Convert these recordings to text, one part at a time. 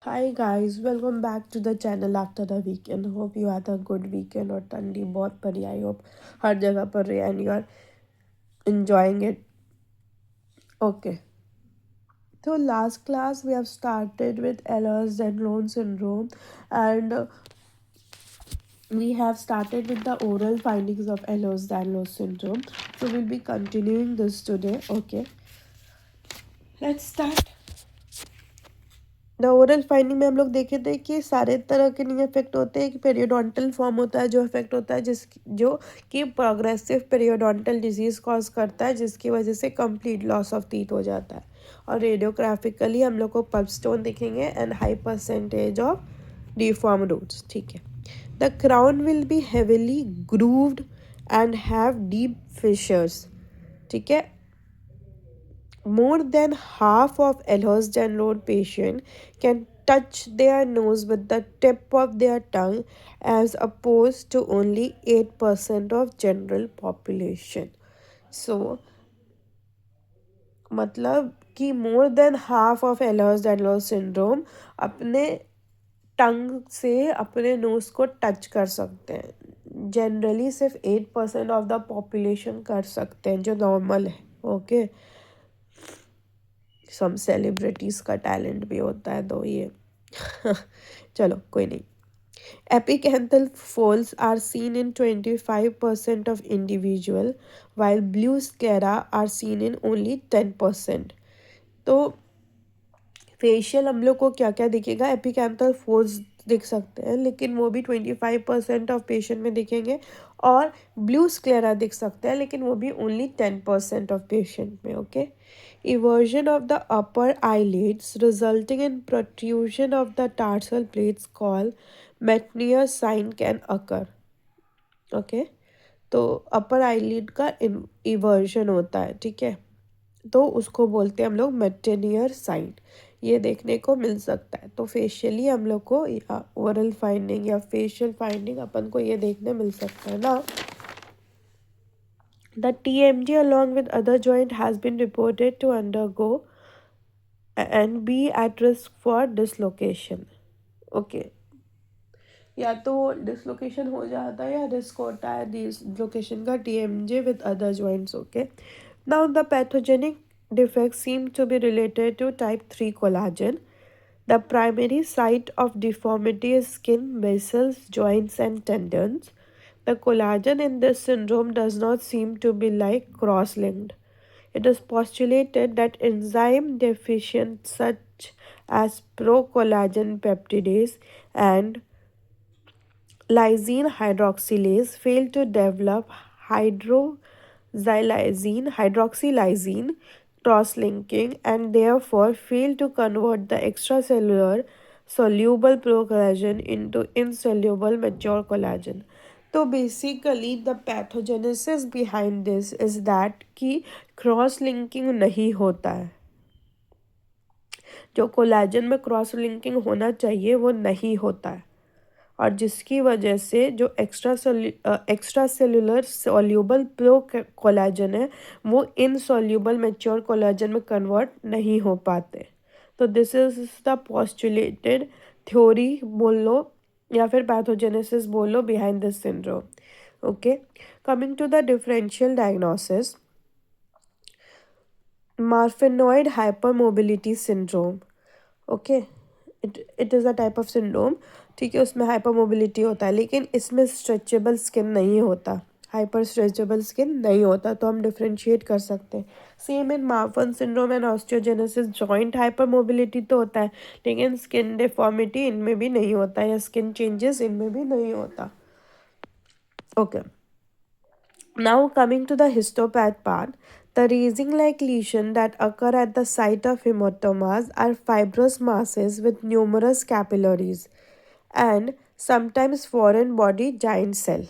Hi guys, welcome back to the channel after the weekend. Hope you had a good weekend और ठंडी बहुत पड़ी. I hope हर जगह पर रही and you are enjoying it. Okay. So last class we have started with Ehlers-Danlos syndrome and we have started with the oral findings of Ehlers-Danlos syndrome. So we'll be continuing this today. Okay. Let's start. The oral finding में हम लोग देखे थे कि सारे तरह के नहीं इफेक्ट होते हैं. कि पेरियोडोंटल फॉर्म होता है जो इफेक्ट होता है जो कि प्रोग्रेसिव पेरियोडोंटल डिजीज कॉज करता है जिसकी वजह से कंप्लीट लॉस ऑफ टीथ हो जाता है. और रेडियोग्राफिकली हम लोग को पल्प स्टोन दिखेंगे and high percentage of deform roots. ठीक है. The crown will be heavily grooved and have deep fissures. ठीक है. More than half of Ehlers-Danlos patient can touch their nose with the tip of their tongue as opposed to only 8% of general population. So, मतलब कि more than half of Ehlers-Danlos syndrome अपने टंग से अपने knows को touch कर सकते हैं. Generally सिर्फ 8% ऑफ द पॉपुलेशन कर सकते हैं जो नॉर्मल है. ओके. सम सेलिब्रिटीज़ का टैलेंट भी होता है तो ये चलो कोई नहीं. Epicanthal folds are seen in 25% of individual while blue sclera are seen in only 10%. तो फेशियल हम लोग को क्या क्या दिखेगा. एपिकैंथल फोल्ड्स दिख सकते हैं लेकिन वो भी 25% ऑफ पेशेंट में दिखेंगे. और ब्लू स्क्लेरा दिख सकते हैं लेकिन वो भी ओनली 10% ऑफ पेशेंट में. Okay. Eversion of the upper eyelids resulting in protrusion of the tarsal plates called Mettnier sign can occur. Okay. तो अपर आईलिड का इवर्जन होता है. ठीक है. तो उसको बोलते हैं हम लोग मेटेनियर साइन. ये देखने को मिल सकता है. तो फेशियली हम लोग को या ओरल फाइंडिंग या फेशियल फाइंडिंग अपन को ये देखने मिल सकता है ना. The TMJ along with other joint has been reported to undergo and be at risk for dislocation. Okay. या तो डिसलोकेशन हो जाता है या रिस्क होता है डिसलोकेशन का TMJ with other joints. Okay. Now the pathogenic defects seem to be related to type 3 collagen. The primary site of deformity is skin, vessels, joints and tendons. The collagen in this syndrome does not seem to be like cross-linked. It is postulated that enzyme deficiencies such as procollagen peptidase and lysine hydroxylase fail to develop hydroxylysine cross-linking and therefore fail to convert the extracellular soluble procollagen into insoluble mature collagen. तो basically the pathogenesis behind this is that कि cross linking नहीं होता है. जो collagen में cross linking होना चाहिए वो नहीं होता है. और जिसकी वजह से जो extra cellular soluble procollagen है वो इनसॉल्यूबल मैच्योर कोलाजन में कन्वर्ट नहीं हो पाते. तो this is the postulated theory बोल लो या फिर पैथोजेनेसिस बोल लो behind this syndrome. Okay. Coming to the differential diagnosis. Marfanoid hypermobility syndrome. Okay. It is a type of syndrome. ठीक है. उसमें हाइपर मोबिलिटी होता है लेकिन इसमें स्ट्रेचेबल स्किन नहीं होता. हाइपर स्ट्रेचेबल स्किन नहीं होता तो हम डिफ्रेंशिएट कर सकते हैं. Same in Marfan syndrome and osteogenesis joint hyper mobility तो होता है लेकिन स्किन डिफॉर्मिटी इनमें भी नहीं होता या स्किन चेंजेस इनमें भी नहीं होता. Okay. Now coming to the histopath part, the raising-like lesions that occur at the site of hematomas are fibrous masses with numerous capillaries and sometimes foreign body giant cell.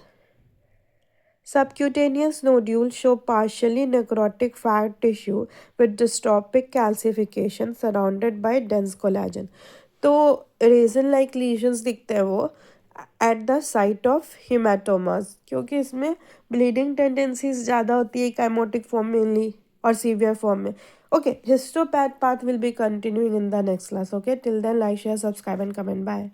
Subcutaneous nodules show partially necrotic fat tissue with dystrophic calcification surrounded by dense collagen. तो raisin like lesions दिखते हैं वो at the site of हिमाटोमास क्योंकि इसमें bleeding tendencies ज़्यादा होती है काइमोटिक form mainly. और सीवियर फॉर्म में. Okay, histopath path will be continuing in the next class. Okay, till then, like, share, subscribe, and comment. Bye.